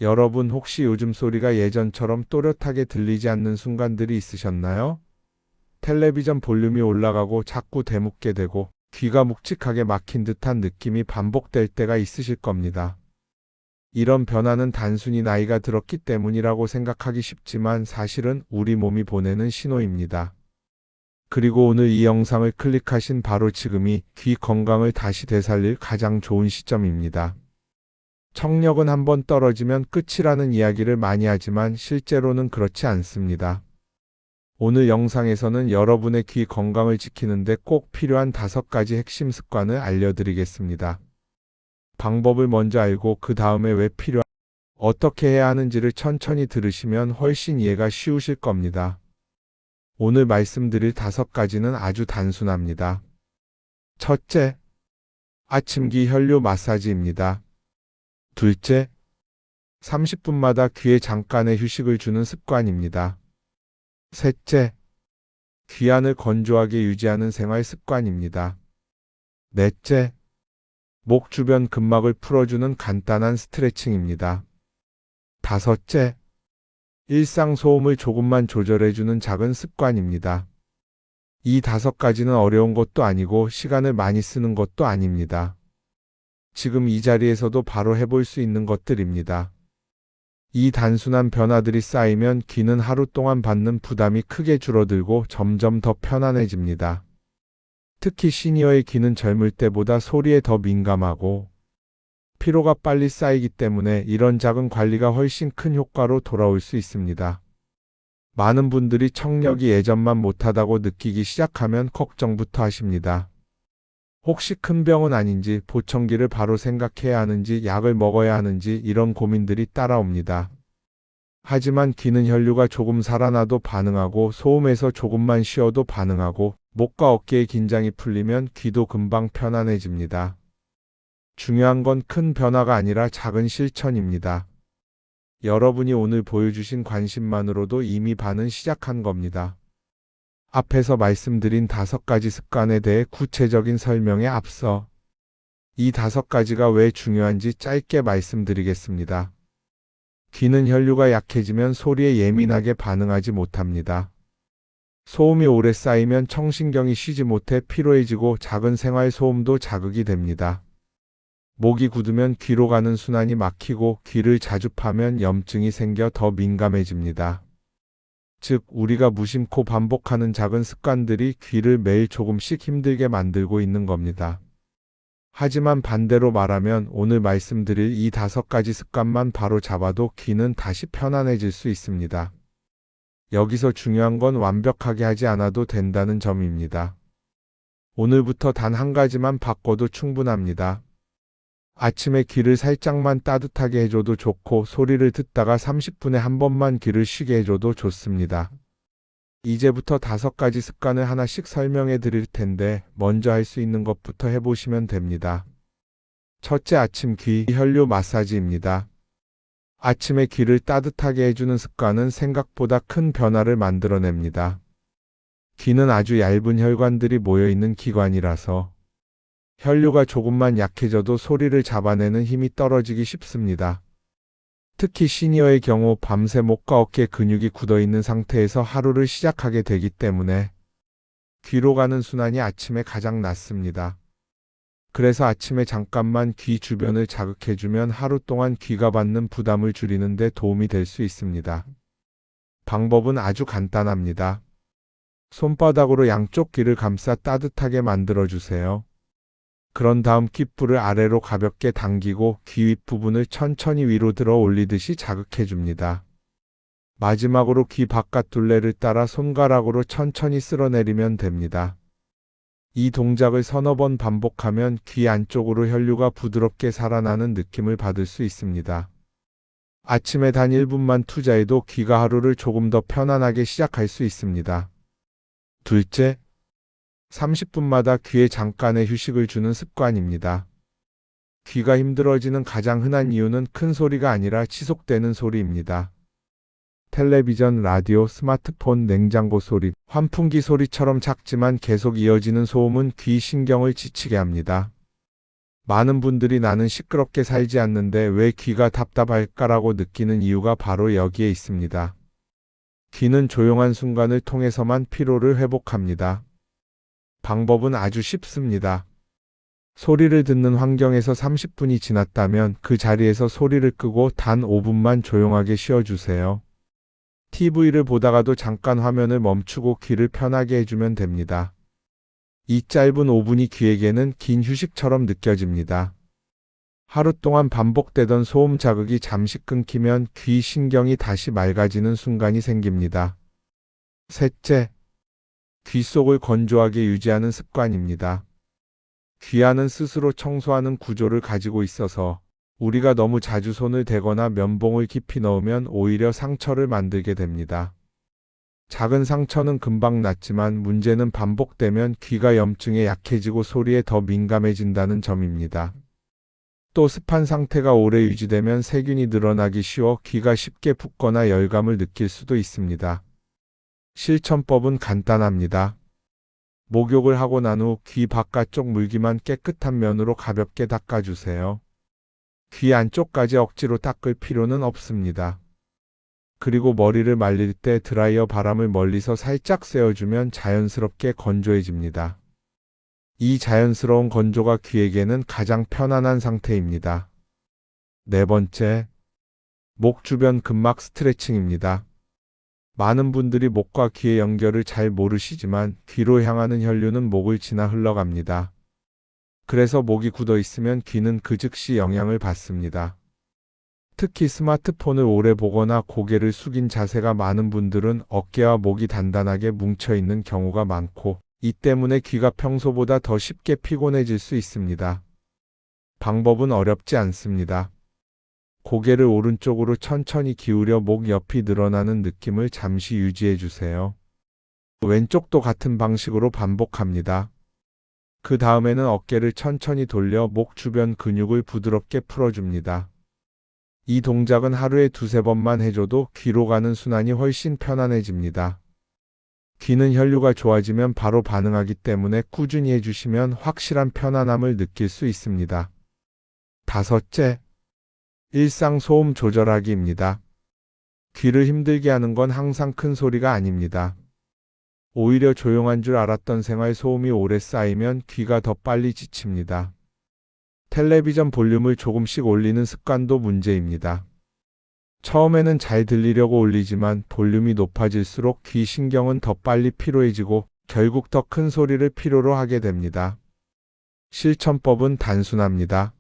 여러분 혹시 요즘 소리가 예전처럼 또렷하게 들리지 않는 순간들이 있으셨나요? 텔레비전 볼륨이 올라가고 자꾸 되묻게 되고 귀가 묵직하게 막힌 듯한 느낌이 반복될 때가 있으실 겁니다. 이런 변화는 단순히 나이가 들었기 때문이라고 생각하기 쉽지만 사실은 우리 몸이 보내는 신호입니다. 그리고 오늘 이 영상을 클릭하신 바로 지금이 귀 건강을 다시 되살릴 가장 좋은 시점입니다. 청력은 한번 떨어지면 끝이라는 이야기를 많이 하지만 실제로는 그렇지 않습니다. 오늘 영상에서는 여러분의 귀 건강을 지키는데 꼭 필요한 5가지 핵심 습관을 알려드리겠습니다. 방법을 먼저 알고 그 다음에 왜 어떻게 해야 하는지를 천천히 들으시면 훨씬 이해가 쉬우실 겁니다. 오늘 말씀드릴 5가지는 아주 단순합니다. 첫째, 아침 귀 혈류 마사지입니다. 둘째, 30분마다 귀에 잠깐의 휴식을 주는 습관입니다. 셋째, 귀안을 건조하게 유지하는 생활 습관입니다. 넷째, 목 주변 근막을 풀어주는 간단한 스트레칭입니다. 다섯째, 일상 소음을 조금만 조절해주는 작은 습관입니다. 이 5가지는 어려운 것도 아니고 시간을 많이 쓰는 것도 아닙니다. 지금 이 자리에서도 바로 해볼 수 있는 것들입니다. 이 단순한 변화들이 쌓이면 귀는 하루 동안 받는 부담이 크게 줄어들고 점점 더 편안해집니다. 특히 시니어의 귀는 젊을 때보다 소리에 더 민감하고 피로가 빨리 쌓이기 때문에 이런 작은 관리가 훨씬 큰 효과로 돌아올 수 있습니다. 많은 분들이 청력이 예전만 못하다고 느끼기 시작하면 걱정부터 하십니다. 혹시 큰 병은 아닌지, 보청기를 바로 생각해야 하는지, 약을 먹어야 하는지 이런 고민들이 따라옵니다. 하지만 귀는 혈류가 조금 살아나도 반응하고 소음에서 조금만 쉬어도 반응하고 목과 어깨의 긴장이 풀리면 귀도 금방 편안해집니다. 중요한 건 큰 변화가 아니라 작은 실천입니다. 여러분이 오늘 보여주신 관심만으로도 이미 반은 시작한 겁니다. 앞에서 말씀드린 5가지 습관에 대해 구체적인 설명에 앞서 이 5가지가 왜 중요한지 짧게 말씀드리겠습니다. 귀는 혈류가 약해지면 소리에 예민하게 반응하지 못합니다. 소음이 오래 쌓이면 청신경이 쉬지 못해 피로해지고 작은 생활 소음도 자극이 됩니다. 목이 굳으면 귀로 가는 순환이 막히고 귀를 자주 파면 염증이 생겨 더 민감해집니다. 즉, 우리가 무심코 반복하는 작은 습관들이 귀를 매일 조금씩 힘들게 만들고 있는 겁니다. 하지만 반대로 말하면 오늘 말씀드릴 이 5가지 습관만 바로 잡아도 귀는 다시 편안해질 수 있습니다. 여기서 중요한 건 완벽하게 하지 않아도 된다는 점입니다. 오늘부터 단 한 가지만 바꿔도 충분합니다. 아침에 귀를 살짝만 따뜻하게 해줘도 좋고 소리를 듣다가 30분에 한 번만 귀를 쉬게 해줘도 좋습니다. 이제부터 5가지 습관을 하나씩 설명해 드릴 텐데 먼저 할 수 있는 것부터 해보시면 됩니다. 첫째, 아침 귀 혈류 마사지입니다. 아침에 귀를 따뜻하게 해주는 습관은 생각보다 큰 변화를 만들어냅니다. 귀는 아주 얇은 혈관들이 모여있는 기관이라서 혈류가 조금만 약해져도 소리를 잡아내는 힘이 떨어지기 쉽습니다. 특히 시니어의 경우 밤새 목과 어깨 근육이 굳어있는 상태에서 하루를 시작하게 되기 때문에 귀로 가는 순환이 아침에 가장 낮습니다. 그래서 아침에 잠깐만 귀 주변을 자극해주면 하루 동안 귀가 받는 부담을 줄이는 데 도움이 될 수 있습니다. 방법은 아주 간단합니다. 손바닥으로 양쪽 귀를 감싸 따뜻하게 만들어주세요. 그런 다음 귓불을 아래로 가볍게 당기고 귀 윗부분을 천천히 위로 들어 올리듯이 자극해줍니다. 마지막으로 귀 바깥 둘레를 따라 손가락으로 천천히 쓸어내리면 됩니다. 이 동작을 서너 번 반복하면 귀 안쪽으로 혈류가 부드럽게 살아나는 느낌을 받을 수 있습니다. 아침에 단 1분만 투자해도 귀가 하루를 조금 더 편안하게 시작할 수 있습니다. 둘째, 30분마다 귀에 잠깐의 휴식을 주는 습관입니다. 귀가 힘들어지는 가장 흔한 이유는 큰 소리가 아니라 지속되는 소리입니다. 텔레비전, 라디오, 스마트폰, 냉장고 소리, 환풍기 소리처럼 작지만 계속 이어지는 소음은 귀 신경을 지치게 합니다. 많은 분들이 나는 시끄럽게 살지 않는데 왜 귀가 답답할까라고 느끼는 이유가 바로 여기에 있습니다. 귀는 조용한 순간을 통해서만 피로를 회복합니다. 방법은 아주 쉽습니다. 소리를 듣는 환경에서 30분이 지났다면 그 자리에서 소리를 끄고 단 5분만 조용하게 쉬어주세요. TV를 보다가도 잠깐 화면을 멈추고 귀를 편하게 해주면 됩니다. 이 짧은 5분이 귀에게는 긴 휴식처럼 느껴집니다. 하루 동안 반복되던 소음 자극이 잠시 끊기면 귀 신경이 다시 맑아지는 순간이 생깁니다. 셋째, 귀 속을 건조하게 유지하는 습관입니다. 귀 안은 스스로 청소하는 구조를 가지고 있어서 우리가 너무 자주 손을 대거나 면봉을 깊이 넣으면 오히려 상처를 만들게 됩니다. 작은 상처는 금방 낫지만 문제는 반복되면 귀가 염증에 약해지고 소리에 더 민감해진다는 점입니다. 또 습한 상태가 오래 유지되면 세균이 늘어나기 쉬워 귀가 쉽게 붓거나 열감을 느낄 수도 있습니다. 실천법은 간단합니다. 목욕을 하고 난 후 귀 바깥쪽 물기만 깨끗한 면으로 가볍게 닦아주세요. 귀 안쪽까지 억지로 닦을 필요는 없습니다. 그리고 머리를 말릴 때 드라이어 바람을 멀리서 살짝 쐬어주면 자연스럽게 건조해집니다. 이 자연스러운 건조가 귀에게는 가장 편안한 상태입니다. 네 번째, 목 주변 근막 스트레칭입니다. 많은 분들이 목과 귀의 연결을 잘 모르시지만 귀로 향하는 혈류는 목을 지나 흘러갑니다. 그래서 목이 굳어 있으면 귀는 그 즉시 영향을 받습니다. 특히 스마트폰을 오래 보거나 고개를 숙인 자세가 많은 분들은 어깨와 목이 단단하게 뭉쳐 있는 경우가 많고 이 때문에 귀가 평소보다 더 쉽게 피곤해질 수 있습니다. 방법은 어렵지 않습니다. 고개를 오른쪽으로 천천히 기울여 목 옆이 늘어나는 느낌을 잠시 유지해 주세요. 왼쪽도 같은 방식으로 반복합니다. 그 다음에는 어깨를 천천히 돌려 목 주변 근육을 부드럽게 풀어줍니다. 이 동작은 하루에 2~3번만 해줘도 귀로 가는 순환이 훨씬 편안해집니다. 귀는 혈류가 좋아지면 바로 반응하기 때문에 꾸준히 해주시면 확실한 편안함을 느낄 수 있습니다. 다섯째, 일상 소음 조절하기입니다. 귀를 힘들게 하는 건 항상 큰 소리가 아닙니다. 오히려 조용한 줄 알았던 생활 소음이 오래 쌓이면 귀가 더 빨리 지칩니다. 텔레비전 볼륨을 조금씩 올리는 습관도 문제입니다. 처음에는 잘 들리려고 올리지만 볼륨이 높아질수록 귀 신경은 더 빨리 피로해지고 결국 더 큰 소리를 필요로 하게 됩니다. 실천법은 단순합니다.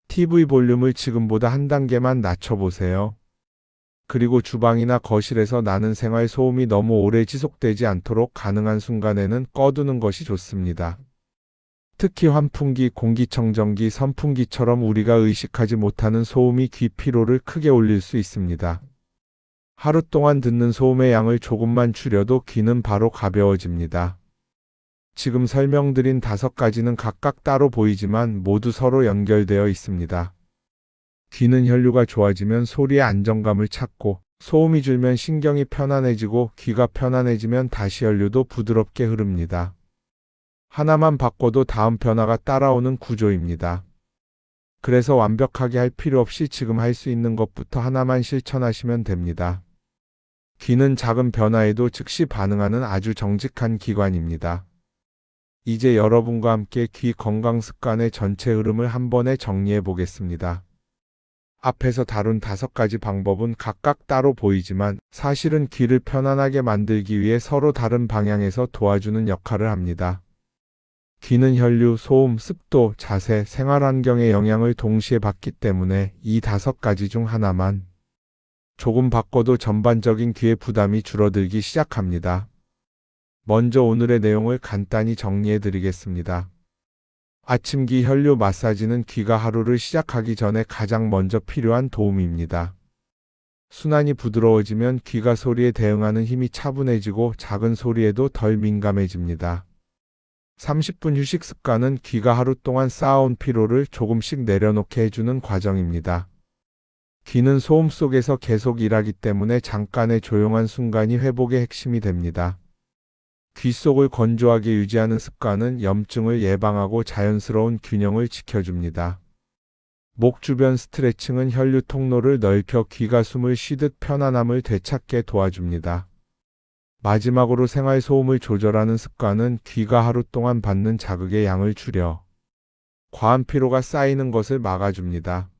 TV 볼륨을 지금보다 한 단계만 낮춰보세요. 그리고 주방이나 거실에서 나는 생활 소음이 너무 오래 지속되지 않도록 가능한 순간에는 꺼두는 것이 좋습니다. 특히 환풍기, 공기청정기, 선풍기처럼 우리가 의식하지 못하는 소음이 귀 피로를 크게 올릴 수 있습니다. 하루 동안 듣는 소음의 양을 조금만 줄여도 귀는 바로 가벼워집니다. 지금 설명드린 5가지는 각각 따로 보이지만 모두 서로 연결되어 있습니다. 귀는 혈류가 좋아지면 소리의 안정감을 찾고 소음이 줄면 신경이 편안해지고 귀가 편안해지면 다시 혈류도 부드럽게 흐릅니다. 하나만 바꿔도 다음 변화가 따라오는 구조입니다. 그래서 완벽하게 할 필요 없이 지금 할 수 있는 것부터 하나만 실천하시면 됩니다. 귀는 작은 변화에도 즉시 반응하는 아주 정직한 기관입니다. 이제 여러분과 함께 귀 건강 습관의 전체 흐름을 한 번에 정리해 보겠습니다. 앞에서 다룬 5가지 방법은 각각 따로 보이지만 사실은 귀를 편안하게 만들기 위해 서로 다른 방향에서 도와주는 역할을 합니다. 귀는 혈류, 소음, 습도, 자세, 생활환경의 영향을 동시에 받기 때문에 이 5가지 중 하나만 조금 바꿔도 전반적인 귀의 부담이 줄어들기 시작합니다. 먼저 오늘의 내용을 간단히 정리해 드리겠습니다. 아침귀 혈류 마사지는 귀가 하루를 시작하기 전에 가장 먼저 필요한 도움입니다. 순환이 부드러워지면 귀가 소리에 대응하는 힘이 차분해지고 작은 소리에도 덜 민감해집니다. 30분 휴식 습관은 귀가 하루 동안 쌓아온 피로를 조금씩 내려놓게 해주는 과정입니다. 귀는 소음 속에서 계속 일하기 때문에 잠깐의 조용한 순간이 회복의 핵심이 됩니다. 귀 속을 건조하게 유지하는 습관은 염증을 예방하고 자연스러운 균형을 지켜줍니다. 목 주변 스트레칭은 혈류 통로를 넓혀 귀가 숨을 쉬듯 편안함을 되찾게 도와줍니다. 마지막으로 생활 소음을 조절하는 습관은 귀가 하루 동안 받는 자극의 양을 줄여 과한 피로가 쌓이는 것을 막아줍니다.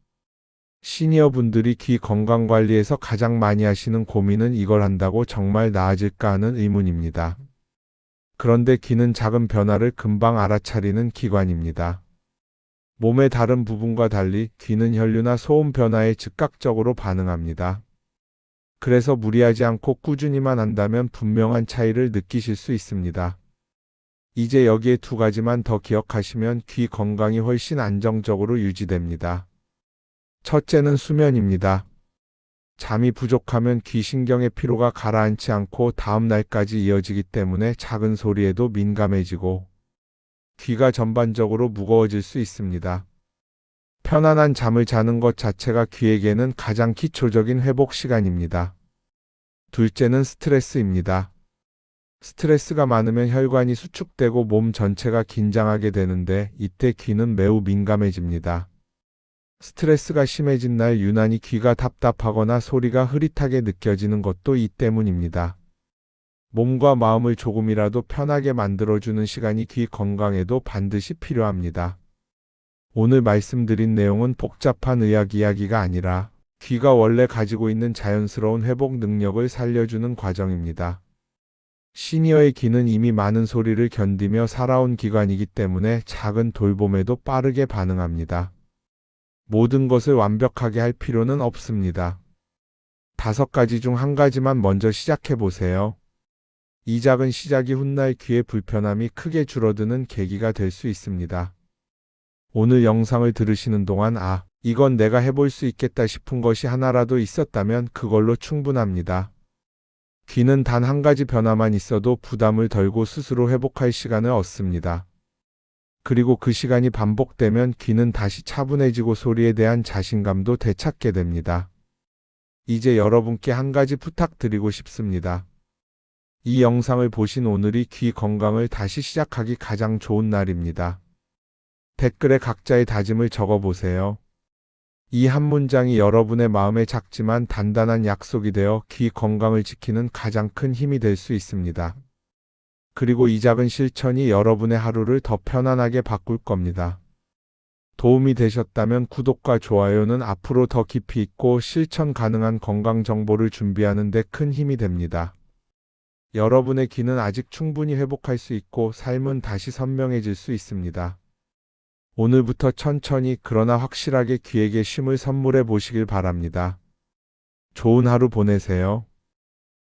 시니어 분들이 귀 건강 관리에서 가장 많이 하시는 고민은 이걸 한다고 정말 나아질까 하는 의문입니다. 그런데 귀는 작은 변화를 금방 알아차리는 기관입니다. 몸의 다른 부분과 달리 귀는 혈류나 소음 변화에 즉각적으로 반응합니다. 그래서 무리하지 않고 꾸준히만 한다면 분명한 차이를 느끼실 수 있습니다. 이제 여기에 두 가지만 더 기억하시면 귀 건강이 훨씬 안정적으로 유지됩니다. 첫째는 수면입니다. 잠이 부족하면 귀 신경의 피로가 가라앉지 않고 다음 날까지 이어지기 때문에 작은 소리에도 민감해지고 귀가 전반적으로 무거워질 수 있습니다. 편안한 잠을 자는 것 자체가 귀에게는 가장 기초적인 회복 시간입니다. 둘째는 스트레스입니다. 스트레스가 많으면 혈관이 수축되고 몸 전체가 긴장하게 되는데 이때 귀는 매우 민감해집니다. 스트레스가 심해진 날 유난히 귀가 답답하거나 소리가 흐릿하게 느껴지는 것도 이 때문입니다. 몸과 마음을 조금이라도 편하게 만들어주는 시간이 귀 건강에도 반드시 필요합니다. 오늘 말씀드린 내용은 복잡한 의학 이야기가 아니라 귀가 원래 가지고 있는 자연스러운 회복 능력을 살려주는 과정입니다. 시니어의 귀는 이미 많은 소리를 견디며 살아온 기관이기 때문에 작은 돌봄에도 빠르게 반응합니다. 모든 것을 완벽하게 할 필요는 없습니다. 5가지 중 한 가지만 먼저 시작해 보세요. 이 작은 시작이 훗날 귀의 불편함이 크게 줄어드는 계기가 될 수 있습니다. 오늘 영상을 들으시는 동안 이건 내가 해볼 수 있겠다 싶은 것이 하나라도 있었다면 그걸로 충분합니다. 귀는 단 한 가지 변화만 있어도 부담을 덜고 스스로 회복할 시간을 얻습니다. 그리고 그 시간이 반복되면 귀는 다시 차분해지고 소리에 대한 자신감도 되찾게 됩니다. 이제 여러분께 한 가지 부탁드리고 싶습니다. 이 영상을 보신 오늘이 귀 건강을 다시 시작하기 가장 좋은 날입니다. 댓글에 각자의 다짐을 적어보세요. 이 한 문장이 여러분의 마음에 작지만 단단한 약속이 되어 귀 건강을 지키는 가장 큰 힘이 될 수 있습니다. 그리고 이 작은 실천이 여러분의 하루를 더 편안하게 바꿀 겁니다. 도움이 되셨다면 구독과 좋아요는 앞으로 더 깊이 있고 실천 가능한 건강 정보를 준비하는 데 큰 힘이 됩니다. 여러분의 귀는 아직 충분히 회복할 수 있고 삶은 다시 선명해질 수 있습니다. 오늘부터 천천히 그러나 확실하게 귀에게 쉼을 선물해 보시길 바랍니다. 좋은 하루 보내세요.